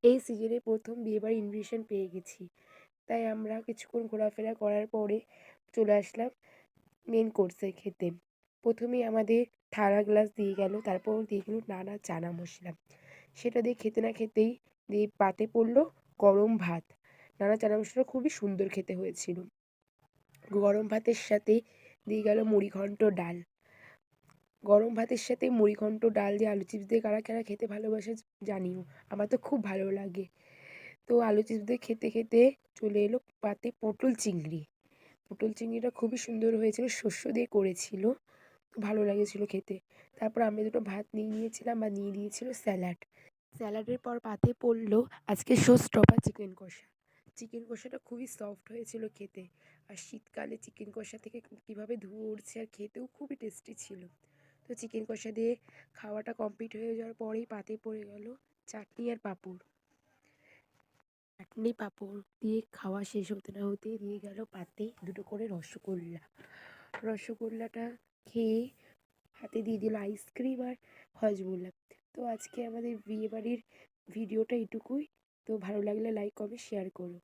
এই সিজনে প্রথম বিয়েবাড়ির ইনভিটেশন পেয়ে গেছি, তাই আমরা কিছুক্ষণ ঘোরাফেরা করার পরে চলে আসলাম মেন কোর্সে খেতে। প্রথমেই আমাদের থালা গ্লাস দিয়ে গেল, তারপর দিয়ে গেল নানা চানা মশলা। সেটা দিয়ে খেতে না খেতেই দিয়ে পাতে পড়লো গরম ভাত। নানা চানা মশলা খুবই সুন্দর খেতে হয়েছিল। গরম ভাতের সাথে দিয়ে গেল মুড়িঘন্ট ডাল। গরম ভাতের সাথে মুড়িঘন্ট ডাল দিয়ে আলু চিপস দিয়ে কারা কারা খেতে ভালোবাসে জানিও। আমার তো খুব ভালো লাগে। তো আলু চিপস দিয়ে খেতে খেতে চলে এলো পাতে পটল চিংড়ি। পটল চিংড়িটা খুবই সুন্দর হয়েছিল, শস্য দিয়ে করেছিল, ভালো লেগেছিল খেতে। তারপর আমি দুটো ভাত নিয়ে নিয়েছিলাম, বা নিয়ে দিয়েছিল স্যালাড। স্যালাডের পর পাতে পড়লো আজকে শো স্টপার চিকেন কষা। চিকেন কষাটা খুবই সফট হয়েছিল খেতে, আর শীতকালে চিকেন কষা থেকে কীভাবে ধুয়ে উঠছে, আর খেতেও খুবই টেস্টি ছিল। তো চিকেন কষা দিয়ে খাওয়াটা কমপ্লিট হয়ে যাওয়ার পরেই পাতে পড়ে গেল চাটনি আর পাঁপড়। চাটনি পাঁপড় দিয়ে খাওয়া শেষ হতে না হতেই দিয়ে গেল পাতে দুটো করে রসগোল্লা। রসগোল্লাটা খেয়ে হাতে দিয়ে দিল আইসক্রিম আর হজমোলা। তো আজকে আমাদের বিয়েবাড়ির ভিডিওটা এটুকুই। তো ভালো লাগলে লাইক কমেন্ট শেয়ার করো।